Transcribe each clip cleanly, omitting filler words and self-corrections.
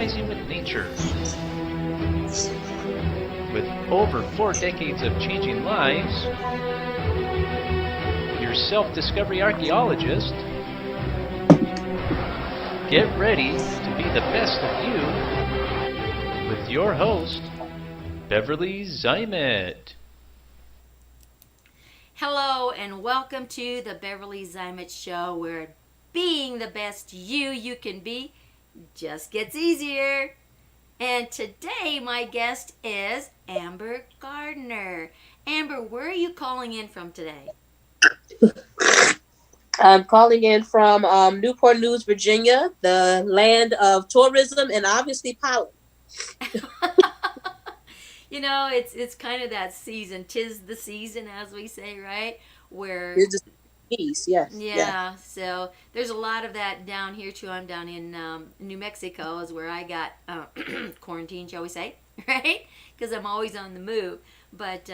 with nature. With over 4 decades of changing lives, your self-discovery archaeologist, get ready to be the best of you with your host, Beverly Zeimet. Hello and welcome to the Beverly Zeimet Show, where being the best you can be just gets easier. And today my guest is Amber Gardner. Amber, where are you calling in from today? I'm calling in from Newport News, Virginia, the land of tourism and obviously pollen. You know, it's kind of that season. 'Tis the season, as we say, right? Where It's just peace, yes, yeah. yeah, so there's a lot of that down here too. I'm down in New Mexico, is where I got quarantined, shall we say, right? Because I'm always on the move. But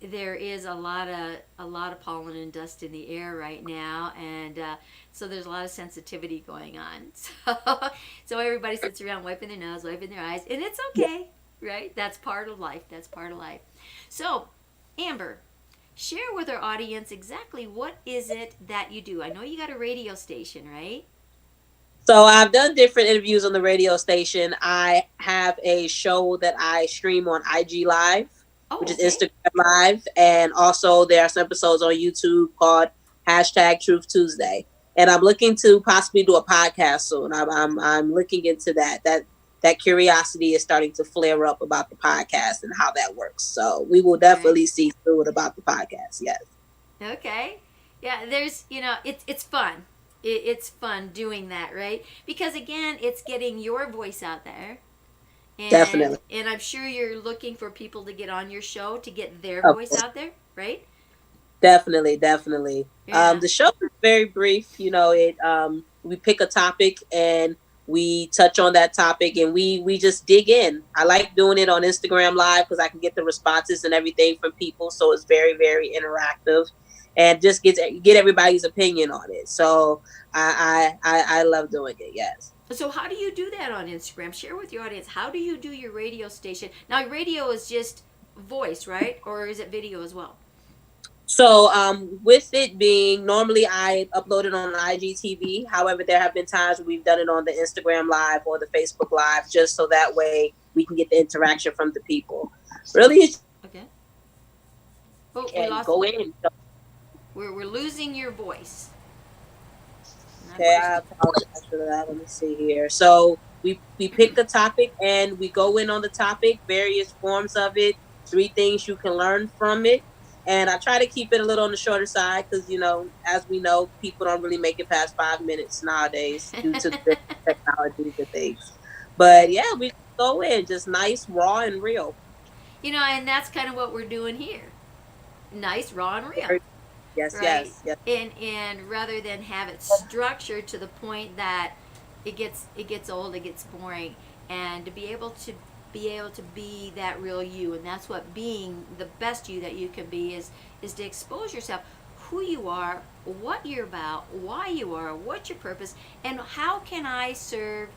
there is a lot of pollen and dust in the air right now, and so there's a lot of sensitivity going on. So everybody sits around wiping their nose, wiping their eyes, and it's okay, right? That's part of life. That's part of life. So, Amber, share with our audience exactly what is it that you do. I know you got a radio station, right? So I've done different interviews on the radio station. I have a show that I stream on IG Live, Oh, which is okay. Instagram Live, and also there are some episodes on YouTube called #Truth Tuesday. And I'm looking to possibly do a podcast soon. I'm looking into that. That curiosity is starting to flare up about the podcast and how that works. So we will Right. definitely see through it about the podcast. Yes, Okay. Yeah, there's, it's fun. It's fun doing that, right? Because again, it's getting your voice out there. And definitely. and I'm sure you're looking for people to get on your show to get their Of voice course. out there, right? Definitely. Yeah. The show is very brief. We pick a topic and we touch on that topic and we just dig in. I like doing it on Instagram Live because I can get the responses and everything from people. So it's very interactive, and just get everybody's opinion on it. So I love doing it. Yes. So how do you do that on Instagram? Share with your audience. How do you do your radio station? Now, radio is just voice, right? Or is it video as well? So, with it being normally I upload it on IGTV. However, there have been times we've done it on the Instagram Live or the Facebook Live, just so that way we can get the interaction from the people. Really, it's Okay. Oh, we can lost. go in. We're losing your voice. Not Okay, quite I sure. apologize for that. Let me see here. So we pick the topic and we go in on the topic, various forms of it, 3 things you can learn from it. And I try to keep it a little on the shorter side because, as we know, people don't really make it past 5 minutes nowadays due to the technology and things. But Right. yeah, we go in just nice, raw, and real. And that's kind of what we're doing here. Nice, raw, and real, Yes, right? yes. And rather than have it structured to the point that it gets old, it gets boring, and to be able to be that real you, and that's what being the best you that you can be is to expose yourself, who you are, what you're about, why you are, what's your purpose, and how can I serve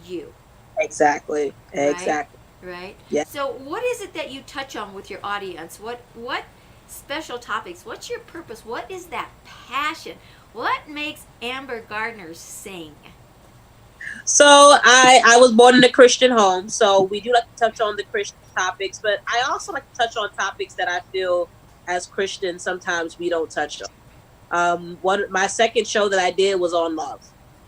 you, Exactly. right? Exactly. Right. Yeah. So what is it that you touch on with your audience? What special topics? What's your purpose? What is that passion? What makes Amber Gardner sing? So I was born in a Christian home, so we do like to touch on the Christian topics, but I also like to touch on topics that I feel as Christians sometimes we don't touch on. One my second show that I did was on love,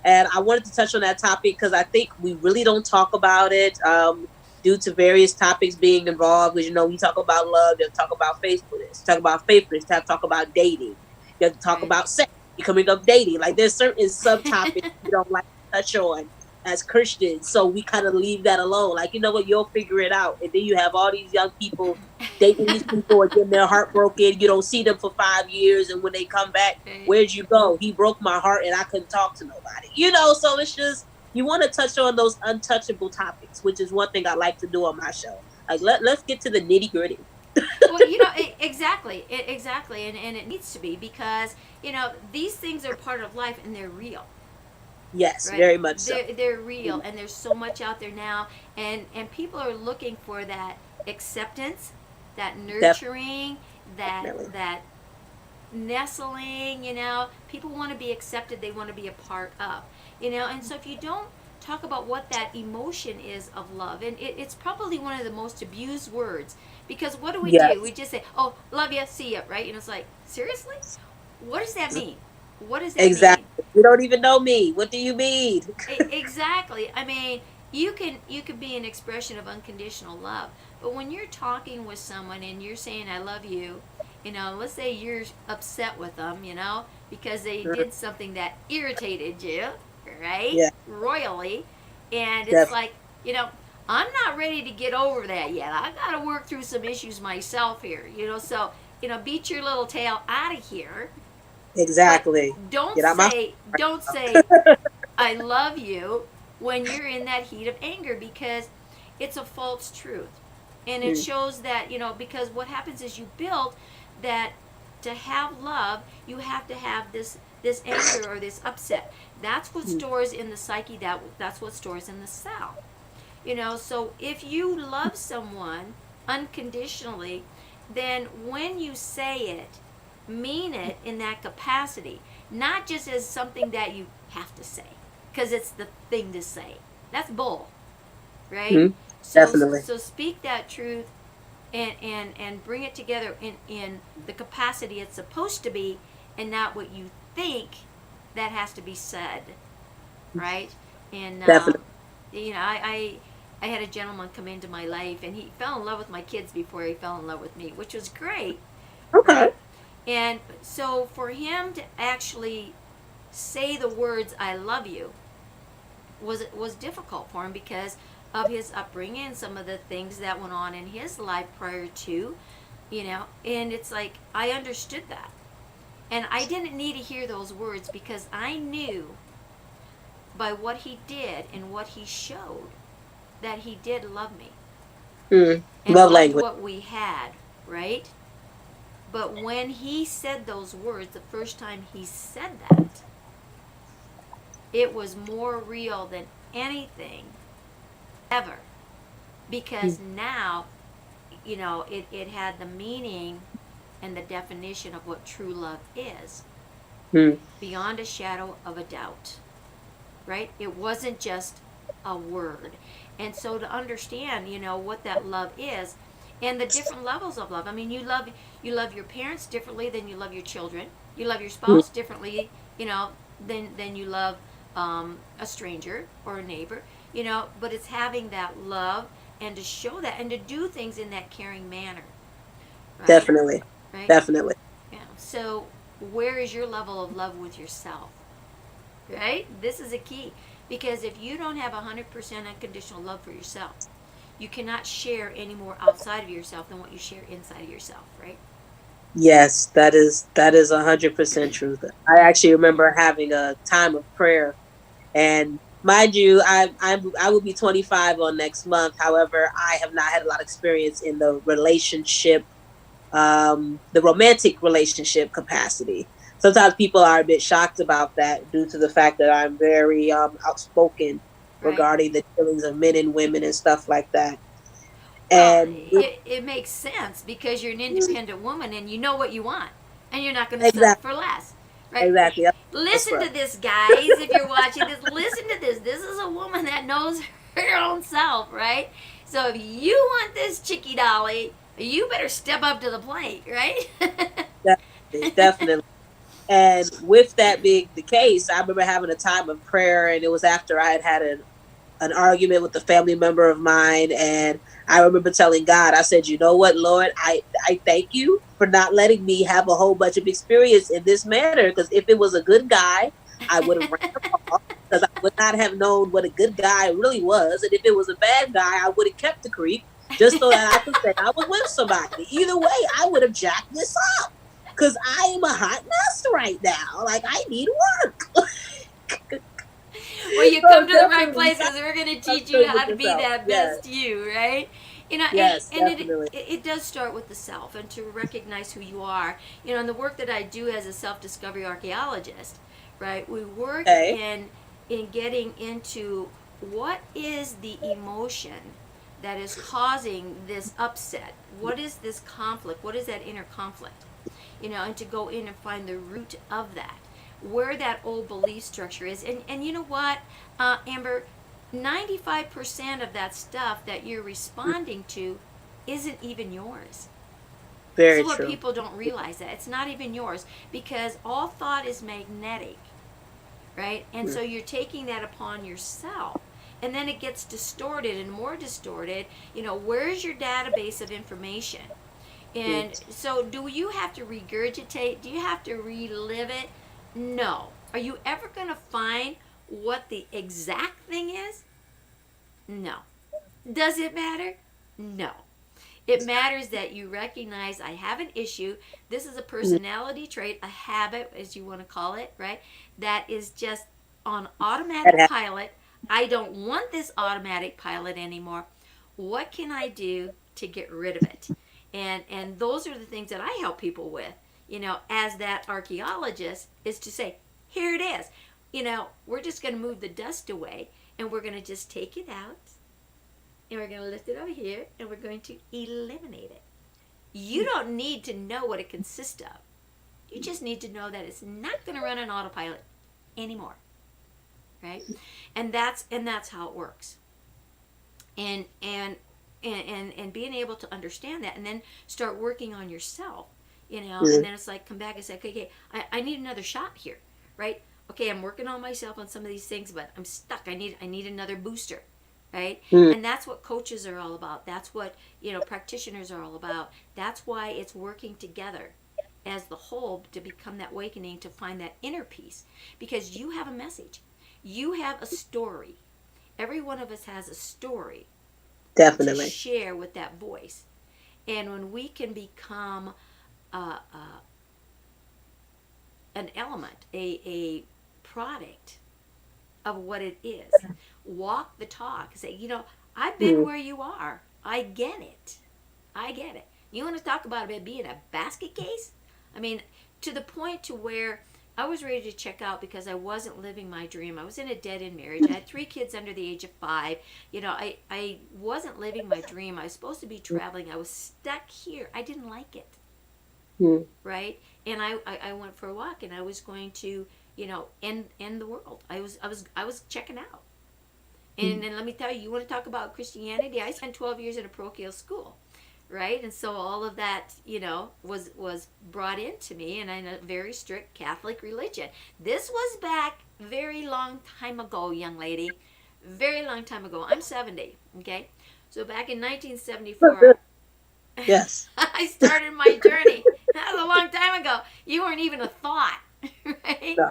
and I wanted to touch on that topic because I think we really don't talk about it due to various topics being involved. Because we talk about love, you talk about faithfulness, you talk about dating, you have to talk Right. about sex, becoming of dating. Like there's certain subtopics we don't like to touch on as Christians, so we kind of leave that alone. Like, you know what, you'll figure it out. And then you have all these young people dating these people and getting their heart broken. You don't see them for 5 years, and when they come back, Right. where'd you go? He broke my heart and I couldn't talk to nobody. So it's just you want to touch on those untouchable topics, which is one thing I like to do on my show. Like let's get to the nitty gritty. Well, exactly, exactly, and it needs to be because these things are part of life and they're real. Yes, right? very much so. They're real, and there's so much out there now, and people are looking for that acceptance, that nurturing, Definitely. that nestling. People want to be accepted. They want to be a part of. And so if you don't talk about what that emotion is of love, and it's probably one of the most abused words, because what do? We Yes, just say, oh, love you, see ya, right? And it's like, seriously, what does that mean? What does that mean? exactly. You don't even know me. What do you mean? Exactly. I mean, you can be an expression of unconditional love, but when you're talking with someone and you're saying I love you, let's say you're upset with them, because they did something that irritated you, right? Yeah, Royally, and it's definitely. like, I'm not ready to get over that yet. I got to work through some issues myself here, so, beat your little tail out of here. But Exactly. don't Get out my. say don't say I love you when you're in that heat of anger, because it's a false truth. And it Mm, shows that, because what happens is you build that to have love, you have to have this anger or this upset. That's what mm, stores in the psyche, that's what stores in the cell. So if you love someone unconditionally, then when you say it, mean it in that capacity, not just as something that you have to say because it's the thing to say. That's bull, right? mm, So definitely. so speak that truth, and bring it together in the capacity it's supposed to be, and not what you think that has to be said, right? And Definitely. I had a gentleman come into my life, and he fell in love with my kids before he fell in love with me, which was great, Okay. right? And so for him to actually say the words "I love you" was difficult for him because of his upbringing and some of the things that went on in his life prior to, And it's like I understood that, and I didn't need to hear those words because I knew by what he did and what he showed that he did love me Mm, and love loved language. what we had, right? But when he said those words, the first time he said that, it was more real than anything ever. Mm, Because now, it had the meaning and the definition of what true love is mm, beyond a shadow of a doubt, right? It wasn't just a word. And so to understand, what that love is and the different levels of love. I mean, you love your parents differently than you love your children. You love your mm, spouse differently, than you love a stranger or a neighbor, but it's having that love and to show that and to do things in that caring manner, right? definitely. Right? Definitely. Yeah. So where is your level of love with yourself? Right? This is a key. Because if you don't have 100% unconditional love for yourself, you cannot share any more outside of yourself than what you share inside of yourself, right? Yes, that is 100% truth. I actually remember having a time of prayer, and mind you, I will be 25 on next month. However, I have not had a lot of experience in the relationship, the romantic relationship capacity. Sometimes people are a bit shocked about that due to the fact that I'm very outspoken Right? regarding the feelings of men and women and stuff like that. Well, And with, it makes sense because you're an independent woman and you know what you want, and you're not going to settle exactly, for less, right? exactly, that's Listen right. to this, guys. If you're watching this, listen to this. This is a woman that knows her own self, right? So if you want this chicky dolly, you better step up to the plate, right? Definitely, definitely. And with that being the case, I remember having a time of prayer, and it was after I had had an argument with a family member of mine. And I remember telling God, I said, you know what, Lord, I thank you for not letting me have a whole bunch of experience in this manner. Because if it was a good guy, I would have ran him off because I would not have known what a good guy really was. And if it was a bad guy, I would have kept the creep just so that I could say I was with somebody. Either way, I would have jacked this up because I am a hot mess right now. Like, I need work. Well, you So come to the right definitely, place because we're going to teach you frustrated with how to be yourself. that Yes, best you, right? And yes, and it, definitely. it it does start with the self and to recognize who you are. And the work that I do as a self-discovery archaeologist, right? We work Okay. in in getting into what is the emotion that is causing this upset. What is this conflict? What is that inner conflict? And to go in and find the root of that, where that old belief structure is. And you know what, Amber, 95% of that stuff that you're responding to isn't even yours. Very So what true. people don't realize, that it's not even yours, because all thought is magnetic, right? And so you're taking that upon yourself. And then it gets distorted and more distorted. Where's your database of information? And so do you have to regurgitate? Do you have to relive it? No. Are you ever going to find what the exact thing is? No. Does it matter? No. It matters that you recognize, I have an issue. This is a personality trait, a habit, as you want to call it, right? That is just on automatic pilot. I don't want this automatic pilot anymore. What can I do to get rid of it? And those are the things that I help people with, as that archaeologist, is to say, here it is. We're just going to move the dust away, and we're going to just take it out, and we're going to lift it over here, and we're going to eliminate it. You don't need to know what it consists of. You just need to know that it's not going to run on autopilot anymore, right? And that's how it works. And being able to understand that, and then start working on yourself, and then it's like, come back and say, okay, I need another shot here, right? Okay, I'm working on myself on some of these things, but I'm stuck. I need another booster, right? And that's what coaches are all about. That's what, practitioners are all about. That's why it's working together as the whole to become that awakening, to find that inner peace, because you have a message. You have a story. Every one of us has a story. Definitely. To share with that voice. And when we can become an element, a product of what it is, walk the talk, say, I've been where you are. I get it. You want to talk about it being a basket case? I mean, to the point to where I was ready to check out because I wasn't living my dream. I was in a dead-end marriage. I had 3 kids under the age of 5. I wasn't living my dream. I was supposed to be traveling. I was stuck here. I didn't like it. Right? And I went for a walk, and I was going to, end the world. I was checking out. And let me tell you, you want to talk about Christianity? I spent 12 years in a parochial school. Right? And so all of that, was brought into me, and in a very strict Catholic religion. This was back very long time ago, young lady. Very long time ago. I'm 70, okay? So back in 1974, yes, I started my journey. That was a long time ago. You weren't even a thought, right? No.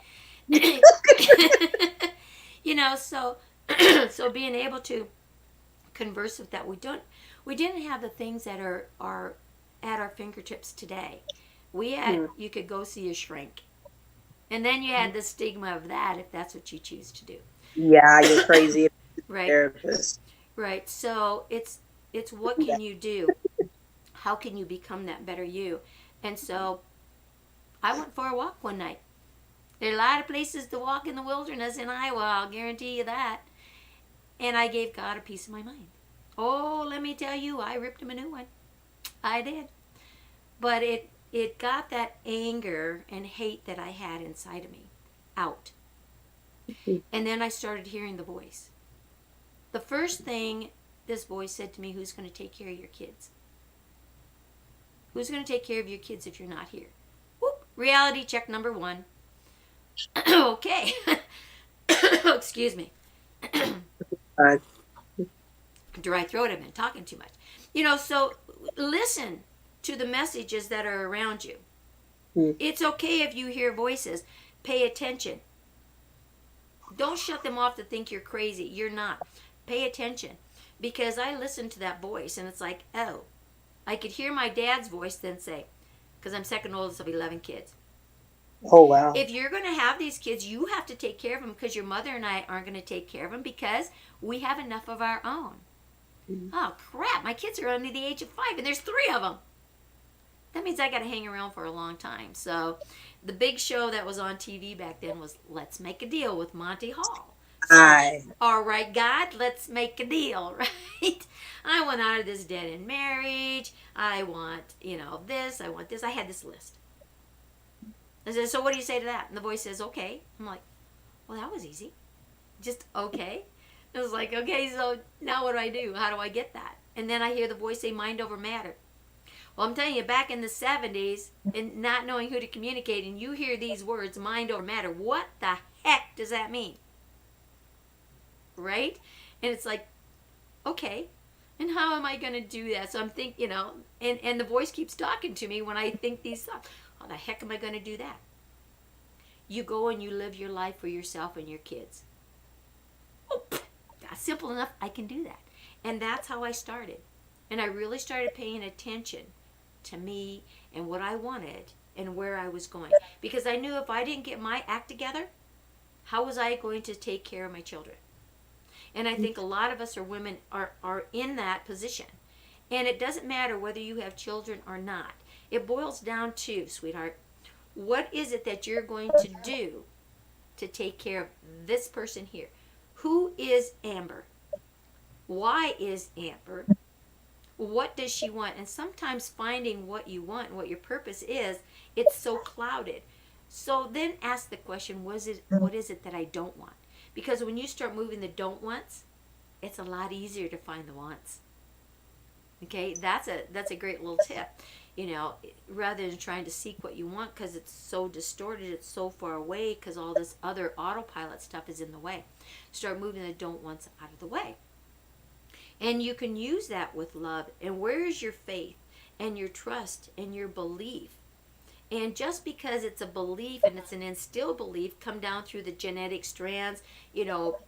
So being able to converse with that, we didn't have the things that are at our fingertips today. We had, you could go see a shrink. And then you had the stigma of that, if that's what you choose to do. Yeah, you're crazy. Right. Therapist. Right. So it's what can you do? How can you become that better you? And so I went for a walk one night. There are a lot of places to walk in the wilderness in Iowa, I'll guarantee you that. And I gave God a piece of my mind. Oh, let me tell you, I ripped him a new one. I did. But it got that anger and hate that I had inside of me out. And then I started hearing the voice. The first thing this voice said to me, who's going to take care of your kids? Who's going to take care of your kids if you're not here? Whoop, reality check number 1. Okay. Excuse me. Dry throat, I've been talking too much. So listen to the messages that are around you. It's okay if you hear voices. Pay attention. Don't shut them off to think you're crazy. You're not. Pay attention. Because I listened to that voice, and it's like, oh, I could hear my dad's voice then say, because I'm second oldest of 11 kids. Oh, wow. If you're going to have these kids, you have to take care of them, because your mother and I aren't going to take care of them because we have enough of our own. Oh, crap. My kids are under the age of 5, and there's 3 of them. That means I got to hang around for a long time. So the big show that was on TV back then was Let's Make a Deal with Monty Hall. I. All right, God, let's make a deal, right? I want out of this dead end marriage. I want, this. I want this. I had this list. I said, so what do you say to that? And the voice says, okay. I'm like, well, that was easy. Just okay. It was like, okay, so now what do I do? How do I get that? And then I hear the voice say mind over matter. Well, I'm telling you, back in the 70s, and not knowing who to communicate, and you hear these words, mind over matter, what the heck does that mean? Right? And it's like, okay, and how am I going to do that? So I'm thinking, and the voice keeps talking to me when I think these thoughts. How the heck am I going to do that? You go and you live your life for yourself and your kids. Oh, that's simple enough. I can do that. And that's how I started. And I really started paying attention to me and what I wanted and where I was going. Because I knew if I didn't get my act together, how was I going to take care of my children? And I think a lot of us are women are in that position. And it doesn't matter whether you have children or not. It boils down to, sweetheart, what is it that you're going to do to take care of this person here? Who is Amber? Why is Amber? What does she want? And sometimes finding what you want and what your purpose is, it's so clouded. So then ask the question, what is it that I don't want? Because when you start moving the don't wants, it's a lot easier to find the wants. Okay, that's a great little tip. Rather than trying to seek what you want because it's so distorted, it's so far away because all this other autopilot stuff is in the way. Start moving the don't wants out of the way. And you can use that with love. And where is your faith and your trust and your belief? And just because it's a belief and it's an instilled belief, come down through the genetic strands,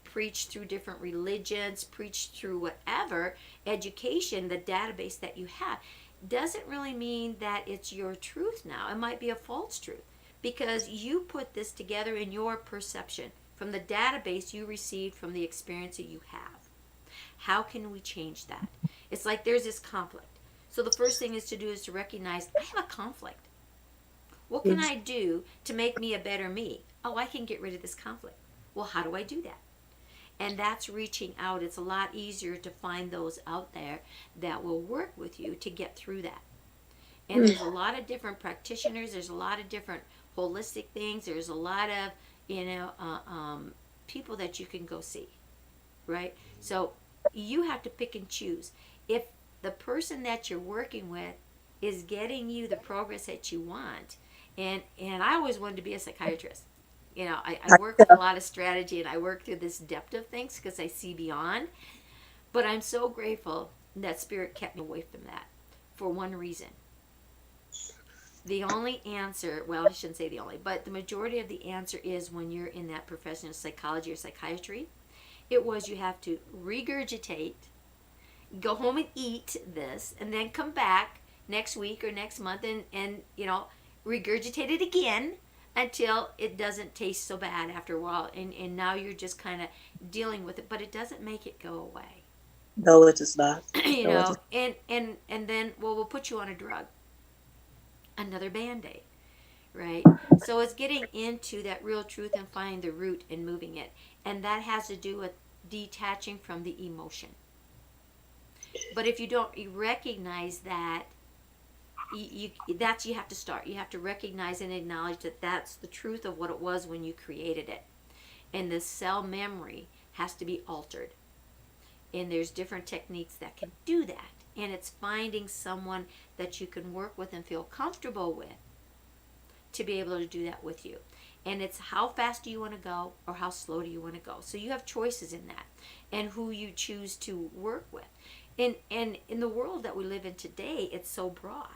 preach through different religions, preach through whatever, education, the database that you have, doesn't really mean that it's your truth now. It might be a false truth because you put this together in your perception from the database you received from the experience that you have. How can we change that? It's like there's this conflict. So the first thing is to recognize I have a conflict. What can I do to make me a better me? Oh, I can get rid of this conflict. Well, how do I do that? And that's reaching out. It's a lot easier to find those out there that will work with you to get through that. And there's a lot of different practitioners. There's a lot of different holistic things. There's a lot of, people that you can go see, right? So you have to pick and choose. If the person that you're working with is getting you the progress that you want, and I always wanted to be a psychiatrist. I work with a lot of strategy and I work through this depth of things because I see beyond. But I'm so grateful that Spirit kept me away from that for one reason. The only answer, well, I shouldn't say the only, but the majority of the answer is when you're in that profession of psychology or psychiatry, it was you have to regurgitate, go home and eat this, and then come back next week or next month and regurgitate it again until it doesn't taste so bad after a while. And now you're just kind of dealing with it, but it doesn't make it go away. No, it is not. And then, we'll put you on a drug. Another Band-Aid, right? So it's getting into that real truth and finding the root and moving it. And that has to do with detaching from the emotion. But if you don't recognize that, you have to start. You have to recognize and acknowledge that that's the truth of what it was when you created it. And the cell memory has to be altered. And there's different techniques that can do that. And it's finding someone that you can work with and feel comfortable with to be able to do that with you. And it's how fast do you want to go or how slow do you want to go. So you have choices in that and who you choose to work with. And in the world that we live in today, it's so broad.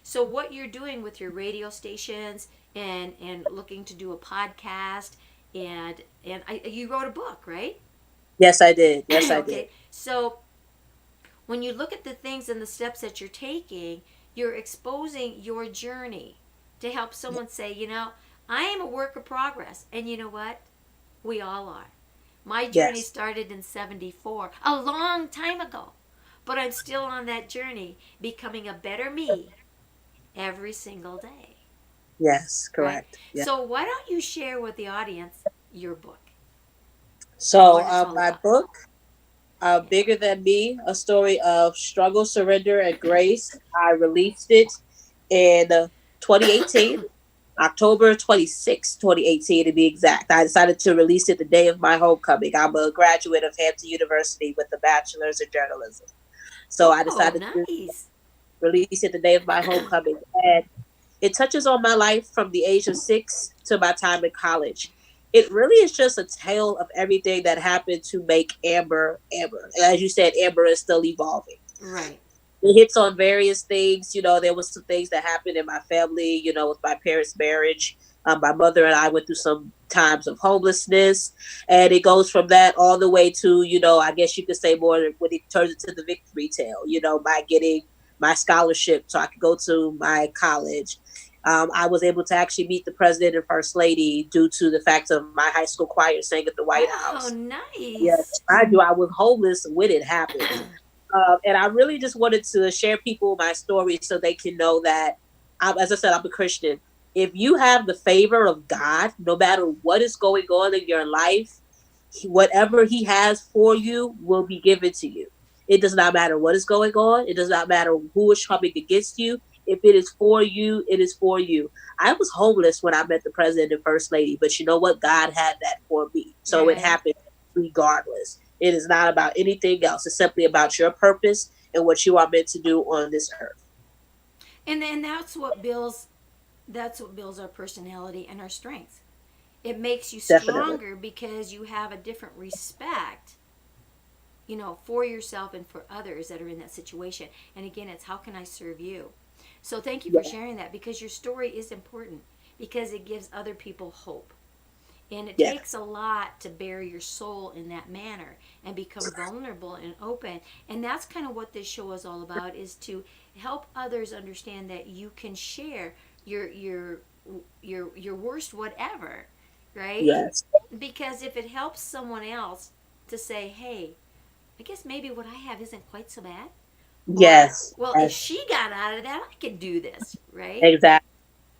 So what you're doing with your radio stations and looking to do a podcast and you wrote a book, right? Yes, I did. Yes, I Okay. did. So when you look at the things and the steps that you're taking, you're exposing your journey to help someone say, I am a work of progress. And you know what? We all are. My journey started in 1974, a long time ago. But I'm still on that journey, becoming a better me every single day. Yes, correct. Right? Yeah. So why don't you share with the audience your book? and So what it's all my about. book, Yeah. Bigger Than Me, a story of struggle, surrender, and grace. I released it in 2018, October 26, 2018 to be exact. I decided to release it the day of my homecoming. I'm a graduate of Hampton University with a bachelor's in journalism. So I Oh, decided to nice. release it the day of my homecoming. And it touches on my life from the age of 6 to my time in college. It really is just a tale of everything that happened to make Amber Amber. As you said, Amber is still evolving. Right. It hits on various things. There was some things that happened in my family, with my parents' marriage. My mother and I went through some times of homelessness, and it goes from that all the way to, I guess you could say more when it turns into the victory tale, by getting my scholarship so I could go to my college. I was able to actually meet the president and first lady due to the fact of my high school choir sang at the White Oh, House. Yes, nice. I do. I was homeless when it happened. And I really just wanted to share people my story so they can know that, as I said, I'm a Christian. If you have the favor of God, no matter what is going on in your life, whatever He has for you will be given to you. It does not matter what is going on. It does not matter who is coming against you. If it is for you, it is for you. I was homeless when I met the president and first lady, but you know what? God had that for me. So it Right. happened regardless. It is not about anything else. It's simply about your purpose and what you are meant to do on this earth. And then that's what builds our personality and our strengths. It makes you Definitely. stronger because you have a different respect, for yourself and for others that are in that situation. And again, it's how can I serve you? So thank you for Yeah. sharing that, because your story is important, because it gives other people hope. And it Yeah. takes a lot to bare your soul in that manner and become vulnerable and open. And that's kind of what this show is all about, is to help others understand that you can share your worst whatever, right? Yes. Because if it helps someone else to say, hey, I guess maybe what I have isn't quite so bad. Or, Yes. well, if Yes. she got out of that, I can do this, right? Exactly.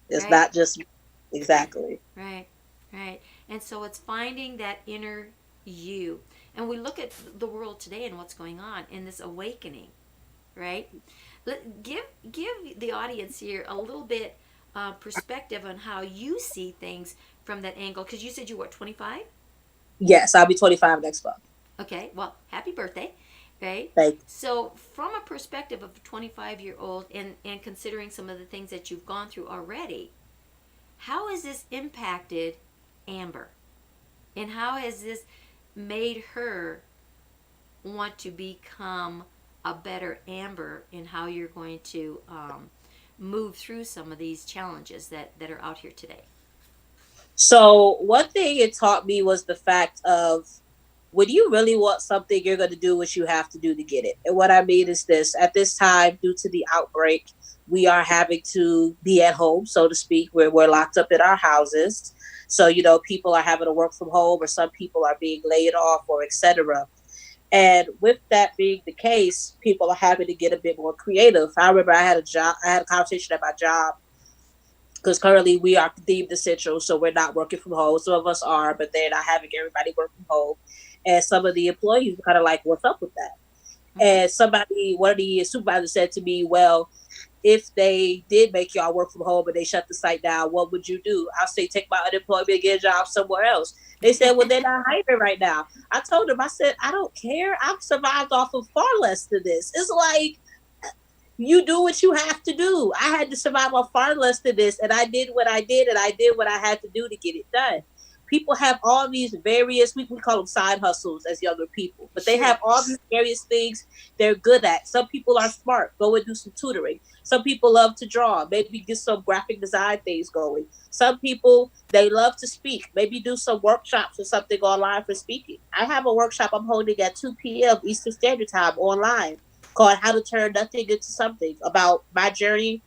It's Right? not just exactly. Right, right. And so it's finding that inner you. And we look at the world today and what's going on in this awakening, right? Give the audience here a little bit perspective on how you see things from that angle. Because you said you were, what, 25? Yes, I'll be 25 next month. Okay, well, happy birthday, right? Thank So, from a perspective of a 25-year-old, and considering some of the things that you've gone through already, how has this impacted Amber? And how has this made her want to become a better Amber in how you're going to move through some of these challenges that are out here today? So one thing it taught me was the fact of when you really want something, you're going to do what you have to do to get it. And what I mean is this: at this time, due to the outbreak, we are having to be at home, so to speak, where we're locked up in our houses. So, people are having to work from home, or some people are being laid off, or etc. And with that being the case, people are having to get a bit more creative. I remember I had a conversation at my job because currently we are deemed essential, so we're not working from home. Some of us are, but they're not having everybody work from home. And some of the employees were kind of like, "What's up with that?" Mm-hmm. One of the supervisors said to me, "Well, if they did make y'all work from home and they shut the site down, what would you do?" I'll say, take my unemployment and get a job somewhere else. They said, "Well, they're not hiring right now." I told them, I said, "I don't care. I've survived off of far less than this." It's like, you do what you have to do. I had to survive on far less than this, and I did what I did, and I did what I had to do to get it done. People have all these various, we call them side hustles as younger people, but they Sure. have all these various things they're good at. Some people are smart, go and do some tutoring. Some people love to draw, maybe get some graphic design things going. Some people, they love to speak, maybe do some workshops or something online for speaking. I have a workshop I'm holding at 2 p.m. Eastern Standard Time online called How to Turn Nothing into Something, about my journey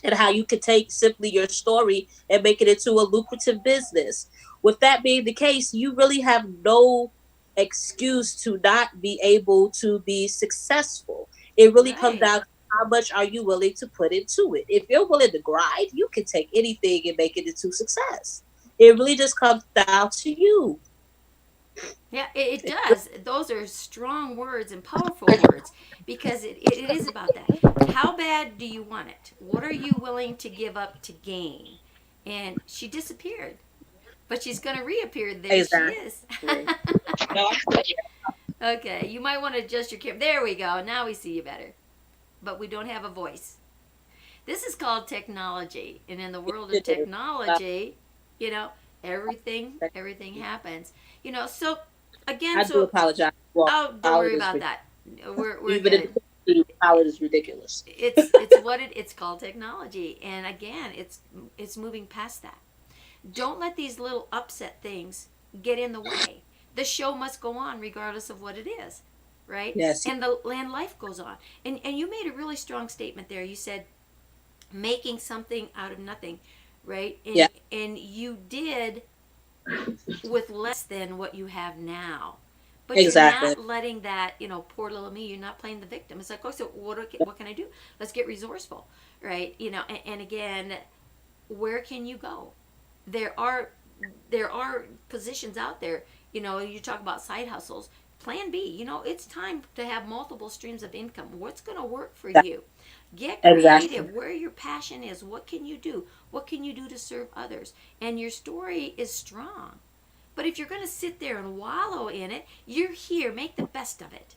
and how you can take simply your story and make it into a lucrative business. With that being the case, you really have no excuse to not be able to be successful. It really comes Right. down to how much are you willing to put into it. If you're willing to grind, you can take anything and make it into success. It really just comes down to you. Yeah, it does. Those are strong words and powerful words because it is about that. How bad do you want it? What are you willing to give up to gain? And she disappeared, but she's going to reappear. There she Exactly. is. No, I'm still here. Okay, you might want to adjust your camera. There we go. Now we see you better. But we don't have a voice. This is called technology. And in the world of It is. technology, you know, everything happens. So again, I do so apologize. Well, oh, don't how it worry is about that. We're even good. in how it is ridiculous. It's called technology, and again, it's moving past that. Don't let these little upset things get in the way. The show must go on regardless of what it is, right? Yes. And the land life goes on. And you made a really strong statement there. You said making something out of nothing, right? Yeah. And you did with less than what you have now. But Exactly. you're not letting that, poor little me, you're not playing the victim. It's like, oh, so what can I do? Let's get resourceful, right? And again, where can you go? There are positions out there. You talk about side hustles. Plan B. It's time to have multiple streams of income. What's going to work for you? Get Exactly. creative. Where your passion is. What can you do? What can you do to serve others? And your story is strong. But if you're going to sit there and wallow in it, you're here. Make the best of it,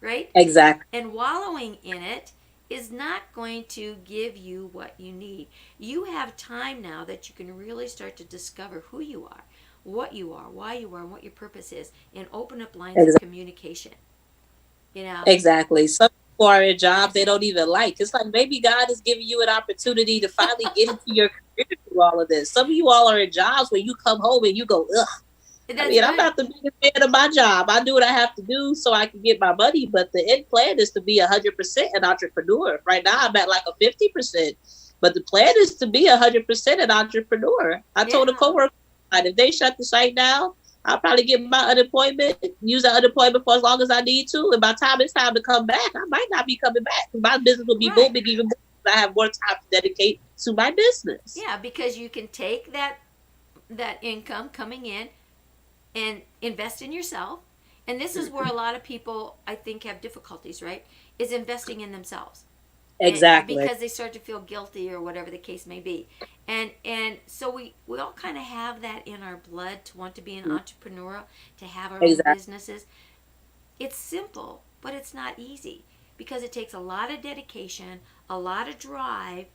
right? Exactly. And wallowing in it is not going to give you what you need. You have time now that you can really start to discover who you are, what you are, why you are, and what your purpose is, and open up lines of communication. Exactly. Some people are in jobs they don't even like. It's like maybe God is giving you an opportunity to finally get into your career through all of this. Some of you all are in jobs where you come home and you go, ugh. That's I'm good. not the biggest fan of my job. I do what I have to do so I can get my money, but the end plan is to be 100% an entrepreneur. Right now, I'm at like a 50%, but the plan is to be 100% an entrepreneur. I told a Yeah. coworker, if they shut the site down, I'll probably get my unemployment, use that unemployment for as long as I need to, and by the time it's time to come back, I might not be coming back. My business will be Right. booming even more. I have more time to dedicate to my business. Yeah, because you can take that income coming in and invest in yourself. And this is where a lot of people, I think, have difficulties, right? Is investing in themselves. And Exactly. because they start to feel guilty or whatever the case may be. And so we all kind of have that in our blood to want to be an entrepreneur, to have our own Exactly. businesses. It's simple, but it's not easy because it takes a lot of dedication, a lot of drive,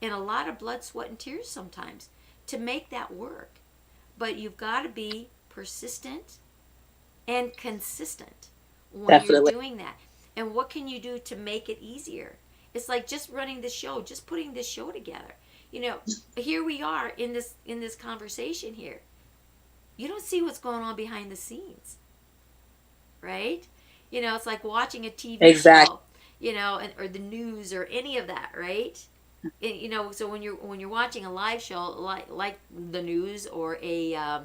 and a lot of blood, sweat, and tears sometimes to make that work. But you've got to be persistent and consistent when you're Definitely. doing that. And what can you do to make it easier? It's like just running the show, just putting this show together. Here we are in this conversation here. You don't see what's going on behind the scenes, right? It's like watching a TV Exactly. show, or the news or any of that, right? And, so when you're watching a live show like the news or a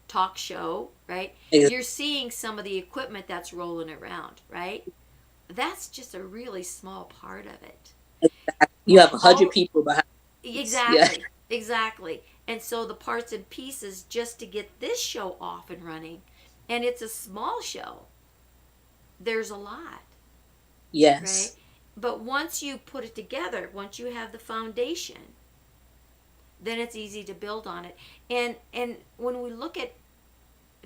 talk show, right? You're seeing some of the equipment that's rolling around, right? That's just a really small part of it. You have 100 All people behind this. Yeah. exactly. And so the parts and pieces just to get this show off and running, and it's a small show. There's a lot, right? Yes. But once you put it together, once you have the foundation, then it's easy to build on it. And when we look at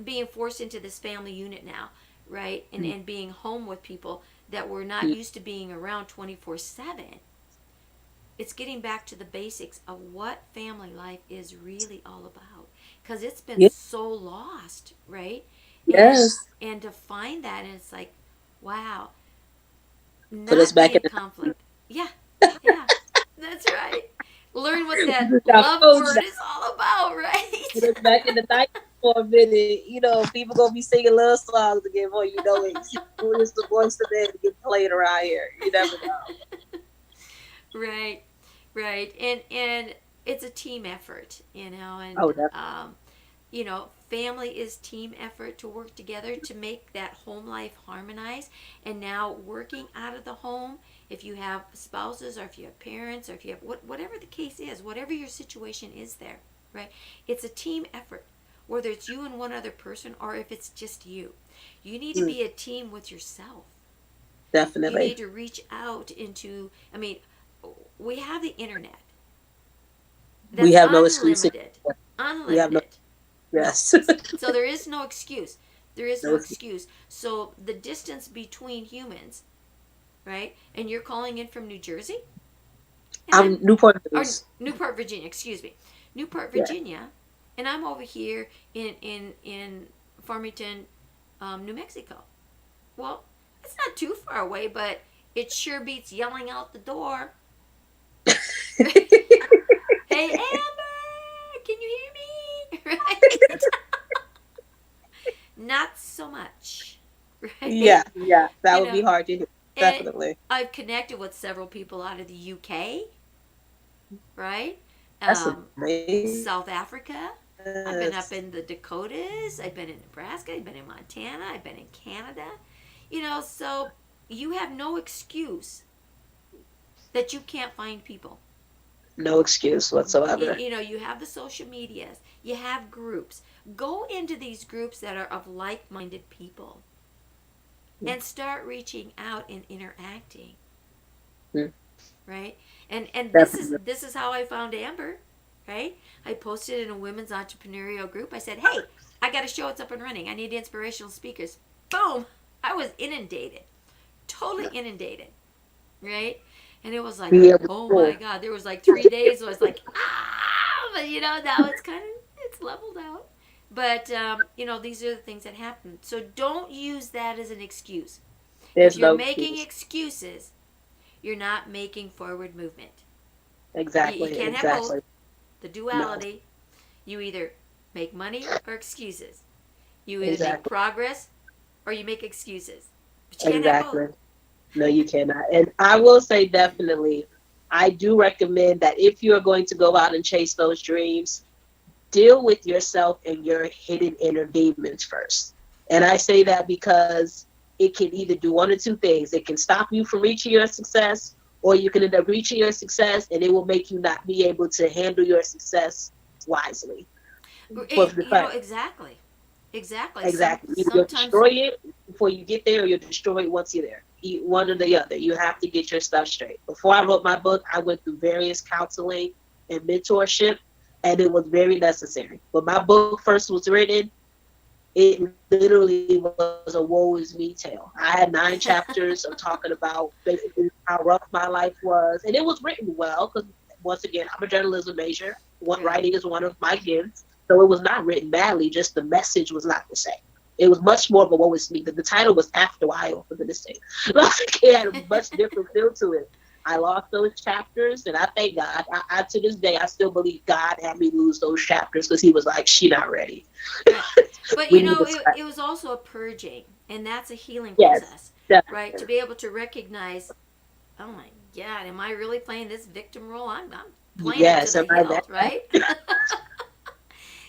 being forced into this family unit now, right? And being home with people that we're not used to being around 24/7. It's getting back to the basics of what family life is really all about because it's been Yeah. so lost, right? and Yes. and to find that, and it's like, wow, Put us not be back in in conflict. Yeah, yeah, that's right. Learn what that the love word is all about, put right? us back in the night for a minute. People gonna be singing love songs again before you know it. It's the voice of man to get played around here. You never know. Right, right. And it's a team effort, and Oh, definitely. family is team effort to work together to make that home life harmonize. And now working out of the home, if you have spouses or if you have parents or if you have whatever the case is, whatever your situation is there, right? It's a team effort. whether it's you and one other person or if it's just you. You need to be a team with yourself. Definitely. You need to reach out into, I mean, we have the internet. That's We have no excuse. unlimited. We have no, Unlimited. yes. No. So there is no excuse. There is no No. excuse. So the distance between humans, right? And you're calling in from New Jersey? And Newport or News. Newport, Virginia, excuse me. Newport, Yeah. Virginia, and I'm over here in Farmington, New Mexico. Well, it's not too far away, but it sure beats yelling out the door. Hey, Amber, can you hear me? Right? Not so much. Right? Yeah, that You would be know, hard to hear. and Definitely. I've connected with several people out of the UK, right? That's amazing. South Africa. I've been up in the Dakotas. I've been in Nebraska. I've been in Montana. I've been in Canada. You know, so you have no excuse that you can't find people. No excuse whatsoever. You know, you have the social medias. You have groups. Go into these groups that are of like-minded people and start reaching out and interacting. Right? And this is how I found Amber. Right? I posted in a women's entrepreneurial group. I said, hey, I got a show. It's up and running. I need inspirational speakers. Boom! I was inundated. Totally inundated. Right? And it was like, oh my God. There was like 3 days. I was like, but you know, now it's kind of, it's leveled out. But, you know, these are the things that happen. So don't use that as an excuse. There's if you're no making excuse. excuses, you're not making forward movement. Exactly. You can't have exactly. both. The duality. No. You either make money or excuses. You either make progress or you make excuses. But you can't have both. No, you cannot. And I will say definitely, I do recommend that if you're going to go out and chase those dreams, deal with yourself and your hidden inner demons first. And I say that because it can either do one or two things. It can stop you from reaching your success, or you can end up reaching your success and it will make you not be able to handle your success wisely. Exactly. You'll destroy it before you get there, or you'll destroy it once you're there. One or the other. You have to get your stuff straight. Before I wrote my book, I went through various counseling and mentorship, and it was very necessary. When my book first was written, it literally was a woe is me tale. I had 9 chapters of talking about basically how rough my life was, and it was written well because, once again, I'm a journalism major. Writing is one of my gifts. So it was not written badly, just the message was not the same. It was much more of a woe is me. The title was After While, for goodness sake. Like, it had a much different feel to it. I lost those chapters, and I thank God. I to this day, I still believe God had me lose those chapters because he was like, she not ready. But, you know, it was also a purging, and that's a healing process. Definitely. Right? To be able to recognize, oh, my God, am I really playing this victim role? I'm playing it to the hilt, right?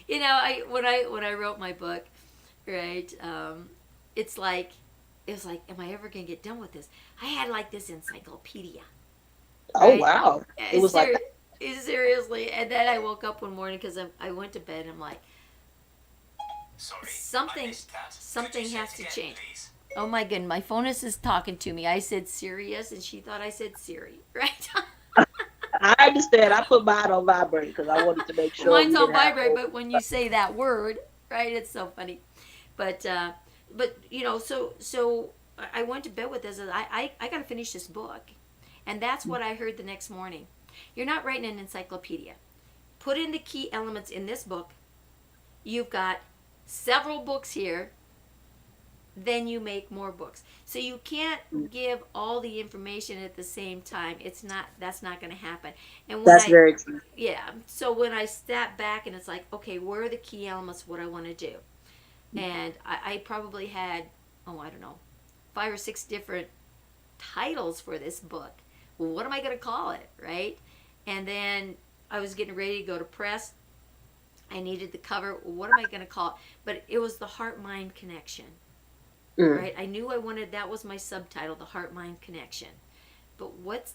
You know, when I wrote my book, right, it was like, am I ever going to get done with this? I had like this encyclopedia. Right? Oh, wow. It was like that. Seriously. And then I woke up one morning because I went to bed and I'm like, something has to change. Please? Oh my goodness, my phone is talking to me. I said serious and she thought I said Siri, right? I understand. I put mine on vibrate because I wanted to make sure. Mine's on vibrate, but when you say that word, right, it's so funny. But you know, so I went to bed with this. I got to finish this book, and that's what I heard the next morning. You're not writing an encyclopedia. Put in the key elements in this book. You've got several books here. Then you make more books. So you can't give all the information at the same time. That's not going to happen. And that's very true. Yeah. So when I step back and it's like, okay, where are the key elements? What I want to do, and I probably had, I don't know, 5 or 6 different titles for this book. Well, what am I going to call it, right? And then I was getting ready to go to press. I needed the cover. What am I going to call it? But it was the heart-mind connection. Right, I knew I wanted, that was my subtitle, the heart-mind connection. But what's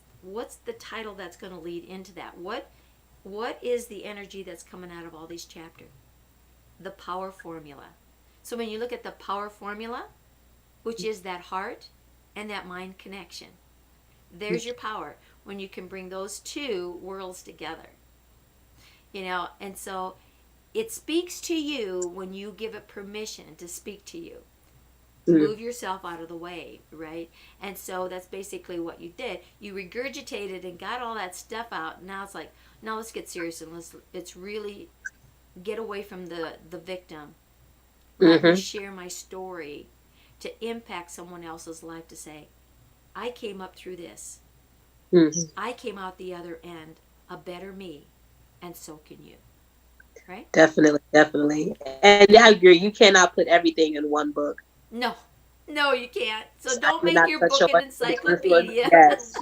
the title that's going to lead into that? What is the energy that's coming out of all these chapters? the power formula. So when you look at the power formula, which is that heart and that mind connection, there's your power when you can bring those two worlds together. And so it speaks to you when you give it permission to speak to you. Move yourself out of the way, right? And so that's basically what you did. You regurgitated and got all that stuff out. Now it's like, now let's get serious and let's really get away from the victim. Let me share my story to impact someone else's life, to say, I came up through this. I came out the other end a better me, and so can you. Right? Definitely. And I agree, you cannot put everything in one book. No, you can't. So don't make your book an encyclopedia. Yes.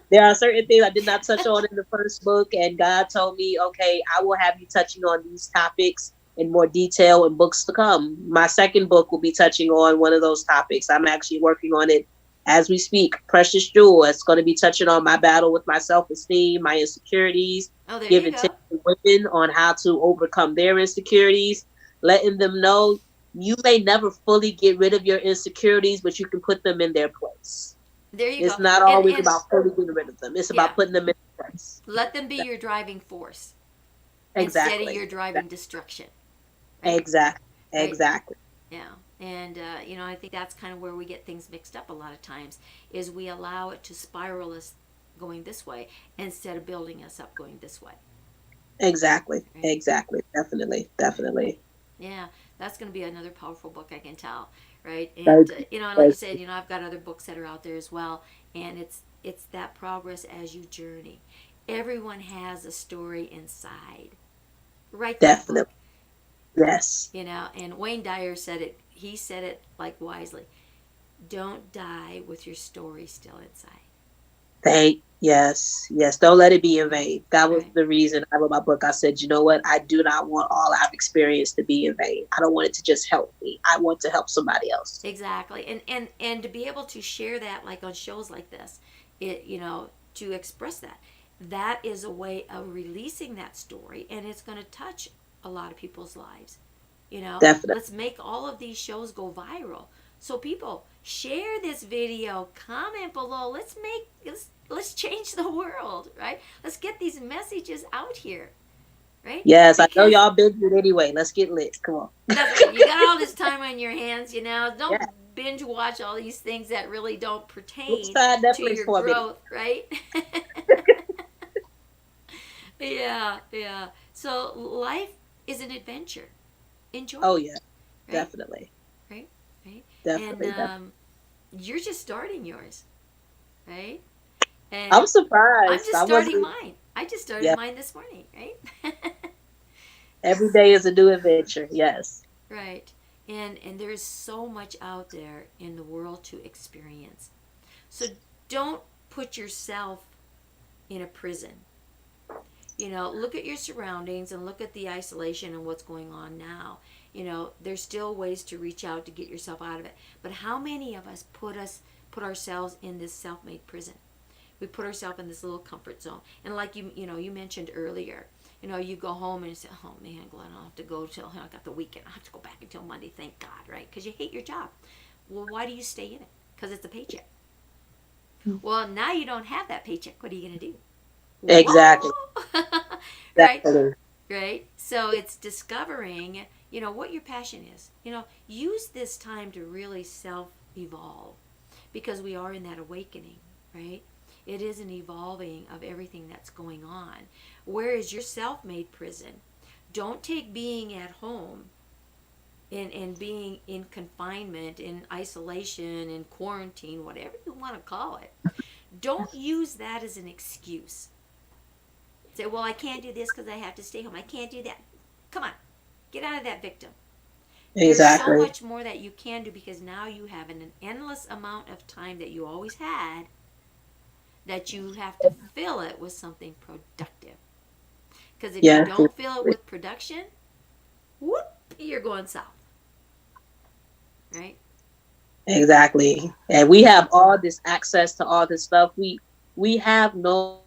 There are certain things I did not touch on in the first book, and God told me, okay, I will have you touching on these topics in more detail in books to come. My second book will be touching on one of those topics. I'm actually working on it as we speak. Precious Jewel. It's going to be touching on my battle with my self-esteem, my insecurities, giving tips to women on how to overcome their insecurities, letting them know you may never fully get rid of your insecurities, but you can put them in their place. There you go. It's not always about fully getting rid of them. It's about putting them in place. Let them be your driving force. Exactly. Instead of your driving destruction. Right? Exactly. Yeah. And, I think that's kind of where we get things mixed up a lot of times, is we allow it to spiral us going this way instead of building us up going this way. Exactly. Right? Exactly. Definitely. Yeah. That's going to be another powerful book, I can tell. Right. And, like you said, I've got other books that are out there as well. And it's that progress as you journey. Everyone has a story inside. Right. Definitely. Yes. And Wayne Dyer said it. He said it like wisely. Don't die with your story still inside. Yes. Don't let it be in vain. That was the reason I wrote my book. I said, you know what? I do not want all I've experienced to be in vain. I don't want it to just help me. I want to help somebody else. Exactly. And to be able to share that, like on shows like this, to express that is a way of releasing that story, and it's going to touch a lot of people's lives. Definitely. Let's make all of these shows go viral. So people, share this video, comment below. Let's change the world, right? Let's get these messages out here, right? Yes, because I know y'all binge it anyway. Let's get lit. Come on. You got all this time on your hands, Don't binge watch all these things that really don't pertain to your growth, right? Yeah. So life is an adventure. Enjoy. Oh yeah, right? Definitely. Right. Definitely. And you're just starting yours, right? And I'm surprised. I'm just starting mine. I just started mine this morning, right? Every day is a new adventure. Yes. Right. And there's so much out there in the world to experience. So don't put yourself in a prison. Look at your surroundings and look at the isolation and what's going on now. There's still ways to reach out to get yourself out of it. But how many of us put ourselves in this self-made prison? We put ourselves in this little comfort zone. And like you mentioned earlier, you go home and you say, oh man, Glenn, I'll have to go till I got the weekend. I'll have to go back until Monday, thank God, right? Because you hate your job. Well, why do you stay in it? Because it's a paycheck. Well, now you don't have that paycheck. What are you going to do? Exactly. Right. So it's discovering, what your passion is. Use this time to really self-evolve, because we are in that awakening, right? It is an evolving of everything that's going on. Whereas your self-made prison, don't take being at home and being in confinement, in isolation, in quarantine, whatever you want to call it. Don't use that as an excuse. Say, well, I can't do this because I have to stay home. I can't do that. Come on. Get out of that victim. Exactly. There's so much more that you can do, because now you have an endless amount of time that you always had, that you have to fill it with something productive. Because if you don't fill it with production, whoop, you're going south. Right? Exactly. And we have all this access to all this stuff. We have no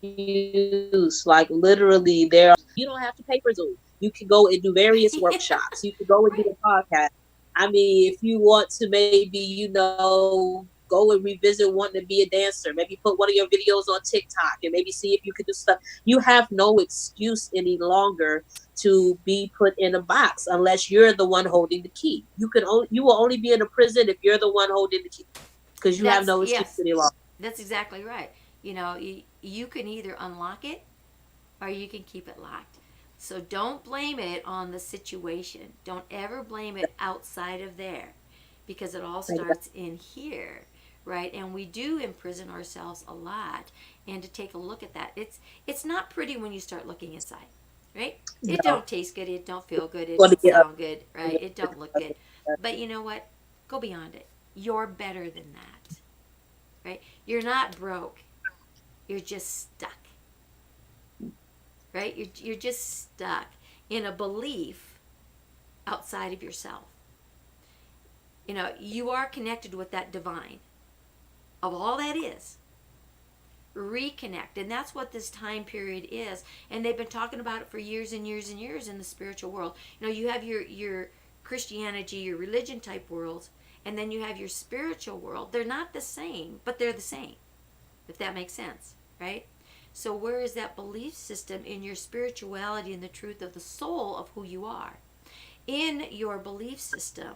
use. Like literally, there you don't have to pay for Zoom. You can go and do various workshops. You can go and do Right. a podcast. I mean, if you want to maybe, go and revisit wanting to be a dancer, maybe put one of your videos on TikTok and maybe see if you could do stuff. You have no excuse any longer to be put in a box unless you're the one holding the key. You will only be in a prison if you're the one holding the key because you have That's no excuse yes. any longer. That's exactly right. You can either unlock it or you can keep it locked. So don't blame it on the situation. Don't ever blame it outside of there because it all starts in here, right? And we do imprison ourselves a lot. And to take a look at that, it's not pretty when you start looking inside, right? It No, don't taste good, it don't feel good, it want to don't get up. sound good, right? It don't look good. But you know what? Go beyond it. You're better than that, right? You're not broke. You're just stuck, right? You're just stuck in a belief outside of yourself. You are connected with that divine of all that is. Reconnect. And that's what this time period is. And they've been talking about it for years and years and years in the spiritual world. You have your Christianity, your religion type worlds, and then you have your spiritual world. They're not the same, but they're the same, if that makes sense, right? So where is that belief system in your spirituality and the truth of the soul of who you are? In your belief system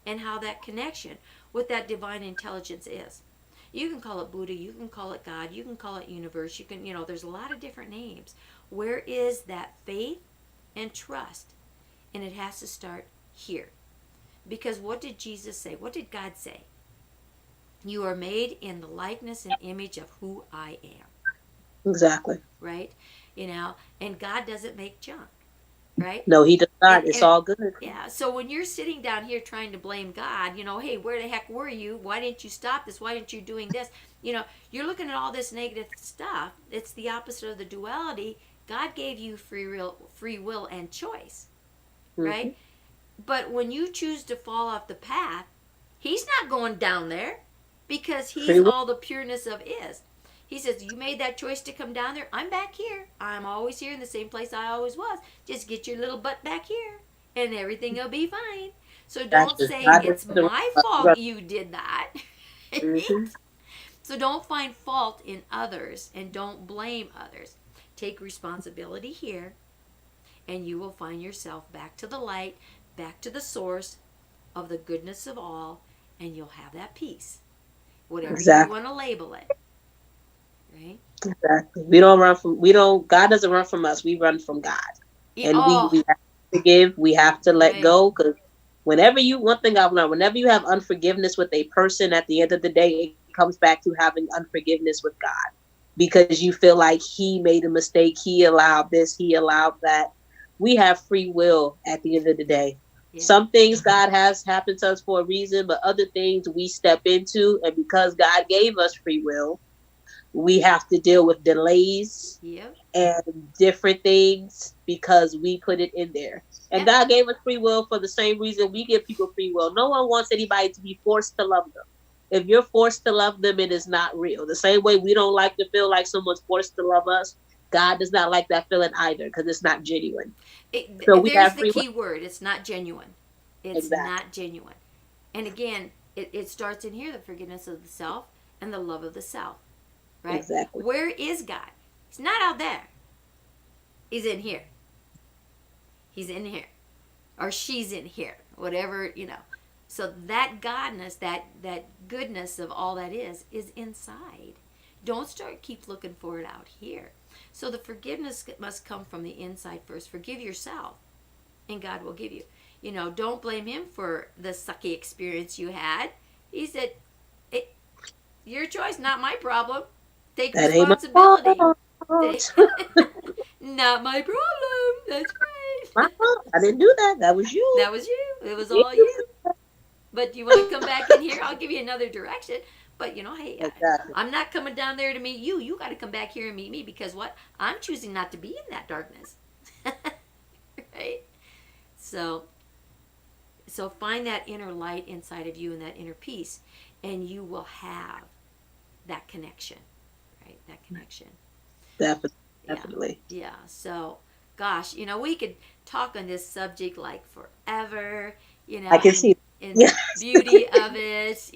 and how that connection with that divine intelligence is. You can call it Buddha, you can call it God, you can call it universe, there's a lot of different names. Where is that faith and trust? And it has to start here. Because what did Jesus say? What did God say? You are made in the likeness and image of who I am. Exactly. Right? And God doesn't make junk. Right? No, he does And, not. It's and all good. yeah, so when you're sitting down here trying to blame God, hey, where the heck were you? Why didn't you stop this? Why didn't you doing this? You're looking at all this negative stuff. It's the opposite of the duality. God gave you free will and choice, Mm-hmm. right? But when you choose to fall off the path, he's not going down there because he's Free will. all the pureness of is. He says, you made that choice to come down there. I'm back here. I'm always here in the same place I always was. Just get your little butt back here and everything will be fine. So That's don't just say God it's doesn't my run. fault you did that. Mm-hmm. So don't find fault in others and don't blame others. Take responsibility here and you will find yourself back to the light, back to the source of the goodness of all, and you'll have that peace. Whatever you Exactly. want to label it. Right? Exactly. God doesn't run from us. We run from God. And we Oh, have to forgive. We have to let right. go. Because one thing I've learned, whenever you have unforgiveness with a person, at the end of the day, it comes back to having unforgiveness with God. Because you feel like he made a mistake. He allowed this. He allowed that. We have free will at the end of the day. Yeah. Some things God has happened to us for a reason, but other things we step into. And because God gave us free will, we have to deal with delays Yep. and different things because we put it in there. And Yep. God gave us free will for the same reason we give people free will. No one wants anybody to be forced to love them. If you're forced to love them, it is not real. The same way we don't like to feel like someone's forced to love us, God does not like that feeling either because it's not genuine. So we There's have the free will. key word. It's not genuine. It's Exactly. not genuine. And again, it starts in here the forgiveness of the self and the love of the self. Right? Exactly. Where is God? He's not out there. He's in here. He's in here. Or she's in here. Whatever. So that godness, that goodness of all that is inside. Don't keep looking for it out here. So the forgiveness must come from the inside first. Forgive yourself, and God will give you. Don't blame him for the sucky experience you had. He said, your choice, not my problem. Take That ain't my responsibility. fault. Not my problem. That's My right. fault. I didn't do that. That was you. That was you. It was all you. But you want to come back in here? I'll give you another direction. But hey, Exactly. I'm not coming down there to meet you. You got to come back here and meet me because what? I'm choosing not to be in that darkness. Right? So find that inner light inside of you and that inner peace, and you will have that connection. Right? That connection. Definitely. Yeah, Definitely. yeah. So, gosh, we could talk on this subject like forever, I can and see. in the Yes. beauty of it,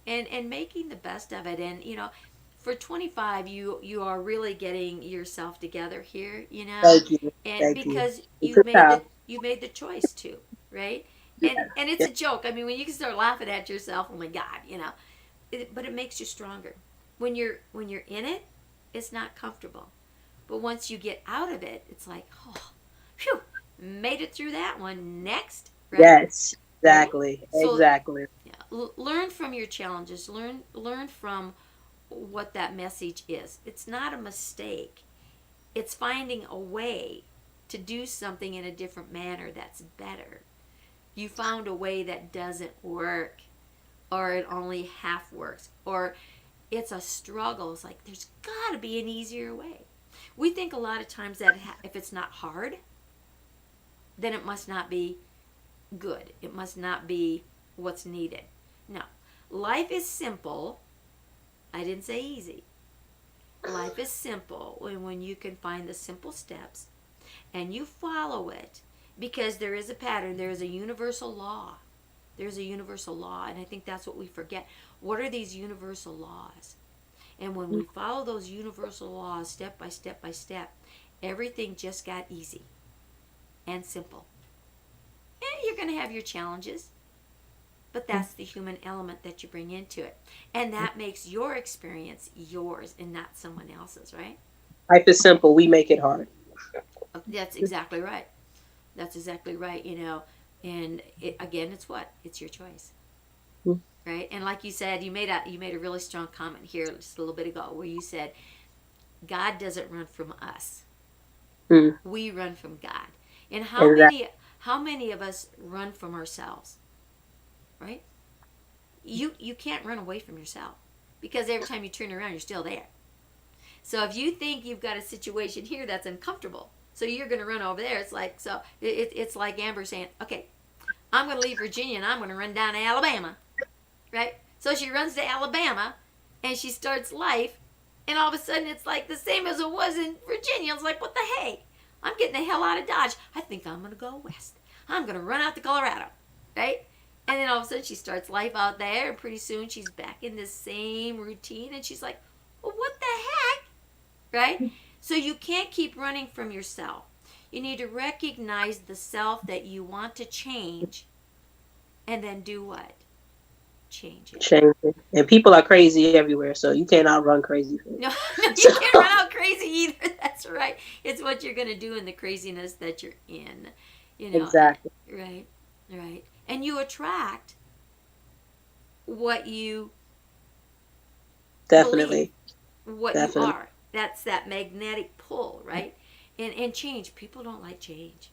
and making the best of it. And for 25, you are really getting yourself together here, Thank you. and Thank you. because It took time. you made the choice to, right? Yeah. And it's Yeah. a joke. I mean, when you can start laughing at yourself, oh my God, but it makes you stronger. When you're in it, it's not comfortable. But once you get out of it, it's like, oh, phew, made it through that one. Next, right? Yes. Right? Exactly. So, Exactly. yeah, learn from your challenges. Learn from what that message is. It's not a mistake. It's finding a way to do something in a different manner that's better. You found a way that doesn't work, or it only half works, or it's a struggle. It's like there's got to be an easier way. We think a lot of times that if it's not hard, then it must not be good. It must not be what's needed. No. Life is simple. I didn't say easy. Life is simple when you can find the simple steps and you follow it, because there is a pattern, there is a universal law. There's a universal law, and I think that's what we forget. What are these universal laws? And when we follow those universal laws step by step by step, everything just got easy and simple. And you're going to have your challenges, but that's the human element that you bring into it. And that makes your experience yours and not someone else's, right? Life is simple. We make it hard. That's exactly right. That's exactly right, And again, it's what? It's your choice. Right? And like you said, you made a really strong comment here just a little bit ago where you said God doesn't run from us. Mm. We run from God. And how Exactly. many of us run from ourselves? Right? You can't run away from yourself, because every time you turn around you're still there. So if you think you've got a situation here that's uncomfortable, so you're going to run over there, it's like Amber saying, "Okay, I'm going to leave Virginia and I'm going to run down to Alabama." Right? So she runs to Alabama and she starts life, and all of a sudden it's like the same as it was in Virginia. It's like, what the hey? I'm getting the hell out of Dodge. I think I'm going to go west. I'm going to run out to Colorado. Right? And then all of a sudden she starts life out there, and pretty soon she's back in this same routine, and she's like, well, what the heck? Right? So you can't keep running from yourself. You need to recognize the self that you want to change, and then do what? Change it. Change it. And people are crazy everywhere, so you can't outrun crazy. No, no, you So, can't run out crazy either. That's right. It's what you're going to do in the craziness that you're in. exactly. Right, right. And you attract what you believe, Definitely. what you Definitely. are. That's that magnetic pull, right? And change. People don't like change.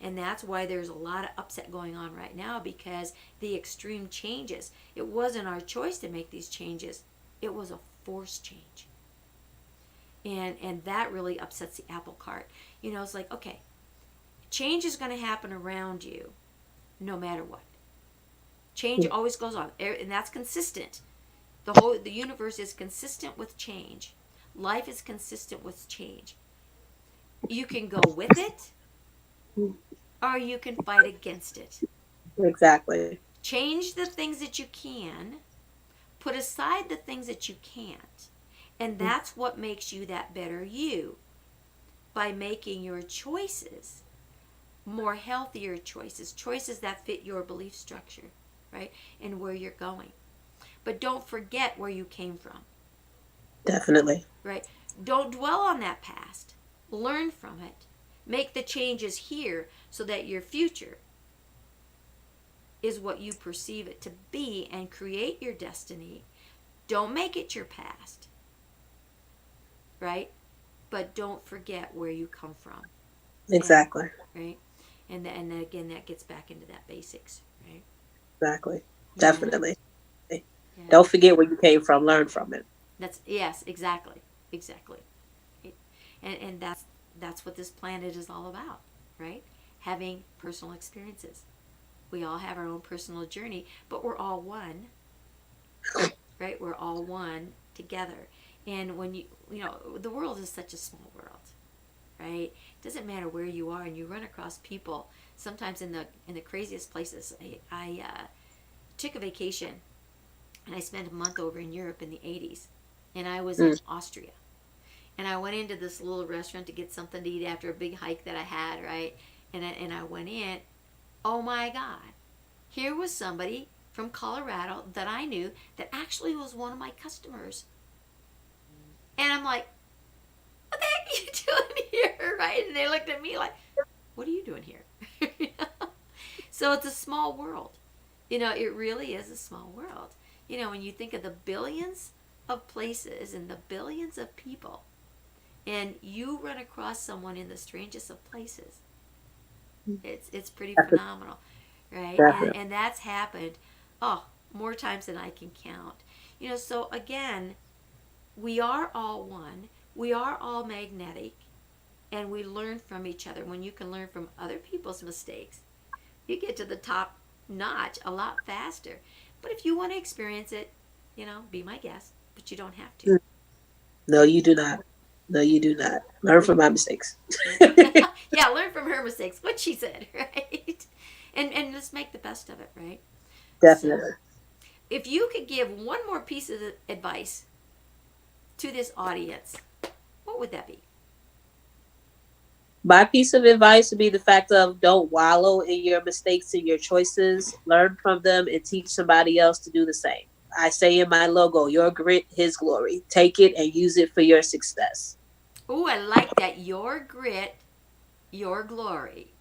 And that's why there's a lot of upset going on right now, because the extreme changes. It wasn't our choice to make these changes. It was a forced change. And that really upsets the apple cart. It's like, okay, change is going to happen around you no matter what. Change always goes on, and that's consistent. The universe is consistent with change. Life is consistent with change. You can go with it, or you can fight against it. Exactly. Change the things that you can, put aside the things that you can't. And that's what makes you that better you, by making your choices more healthier choices that fit your belief structure, right? And where you're going. But don't forget where you came from, Definitely. right? Don't dwell on that past. Learn from it. Make the changes here so that your future is what you perceive it to be, and create your destiny. Don't make it your past, right? But don't forget where you come from. Exactly. Right? And again, that gets back into that basics, right? Exactly. Yeah. Definitely. Yeah. Don't forget where you came from. Learn from it. Yes, exactly. And that's what this planet is all about, right? Having personal experiences. We all have our own personal journey, but we're all one, right? We're all one together. And when the world is such a small world, right? It doesn't matter where you are, and you run across people sometimes in the craziest places. I took a vacation, and I spent a month over in Europe in the 80s, and I was in Austria. And I went into this little restaurant to get something to eat after a big hike that I had, right? And I went in. Oh my God. Here was somebody from Colorado that I knew that actually was one of my customers. And I'm like, what the heck are you doing here, right? And they looked at me like, what are you doing here? So it's a small world. It really is a small world. When you think of the billions of places and the billions of people, and you run across someone in the strangest of places, it's pretty phenomenal, right? And that's happened, more times than I can count. So again, we are all one. We are all magnetic, and we learn from each other. When you can learn from other people's mistakes, you get to the top notch a lot faster. But if you want to experience it, be my guest, but you don't have to. No, you do not. No, you do not. Learn from my mistakes. Yeah, learn from her mistakes. What she said, right? And let's make the best of it, right? Definitely. So, if you could give one more piece of advice to this audience, what would that be? My piece of advice would be the fact of don't wallow in your mistakes and your choices. Learn from them and teach somebody else to do the same. I say in my logo, your grit, his glory. Take it and use it for your success. Oh, I like that. Your grit, your glory.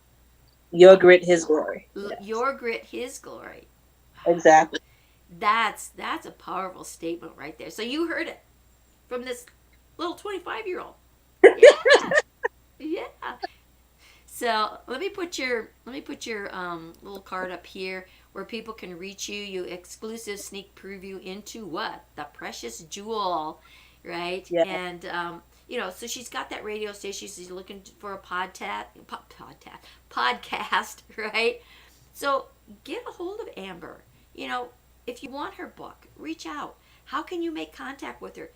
Your grit, his glory. Yes. Your grit, his glory. Exactly. That's a powerful statement right there. So you heard it from this little 25-year-old. Yeah. Yeah. So let me put your little card up here where people can reach you. You exclusive sneak preview into what? The precious jewel, right? Yeah. And so she's got that radio station. She's looking for a podcast, right? So get a hold of Amber. If you want her book, reach out. How can you make contact with her?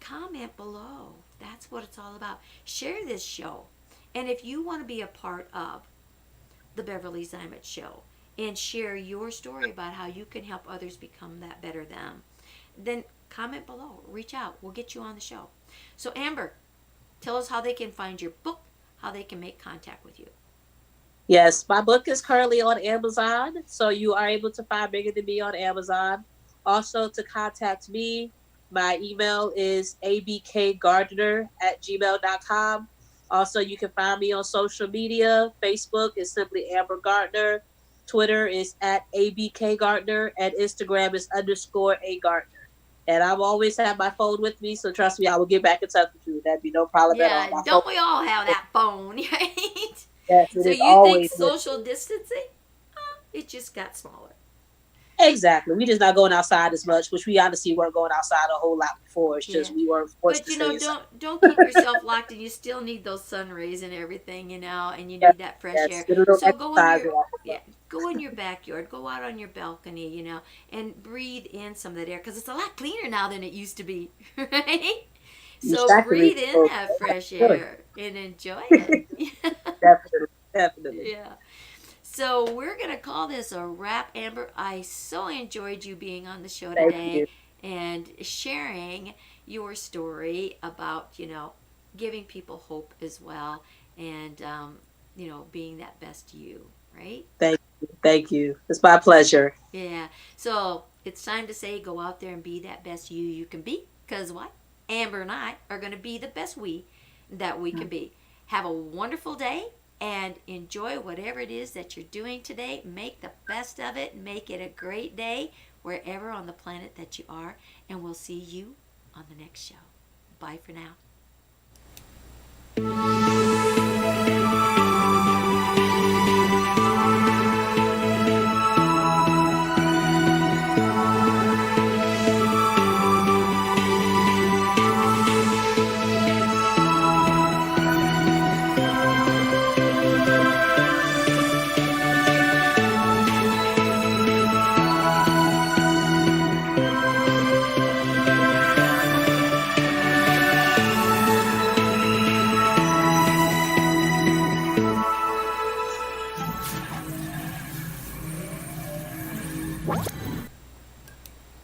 Comment below. That's what it's all about. Share this show. And if you want to be a part of the Beverly Zeimet Show and share your story about how you can help others become that better them, then comment below. Reach out. We'll get you on the show. So Amber, tell us how they can find your book, how they can make contact with you. Yes, my book is currently on Amazon, so you are able to find Bigger Than Me on Amazon. Also, to contact me, my email is abkgardiner@gmail.com. Also, you can find me on social media. Facebook is simply Amber Gardner. Twitter is @abkgardner, and Instagram is _A Gardner. And I've always had my phone with me, so trust me, I will get back in touch with you. That'd be no problem at all. Yeah, don't we all have that phone, right? Yes, So you think social distancing? It just got smaller. Exactly. We just not going outside as much, which we honestly weren't going outside a whole lot before. It's just we weren't forced to. But don't keep yourself locked in. You still need those sun rays and everything, and you need that fresh air. So go in your backyard, go out on your balcony, and breathe in some of that air because it's a lot cleaner now than it used to be, right? So breathe in that fresh air and enjoy it. Definitely. Yeah. So we're going to call this a wrap, Amber. I so enjoyed you being on the show today and sharing your story about, giving people hope as well and, being that best you, right? Thank you. It's my pleasure. Yeah. So it's time to say go out there and be that best you can be because what? Amber and I are going to be the best we that we can be. Have a wonderful day. And enjoy whatever it is that you're doing today. Make the best of it. Make it a great day wherever on the planet that you are. And we'll see you on the next show. Bye for now.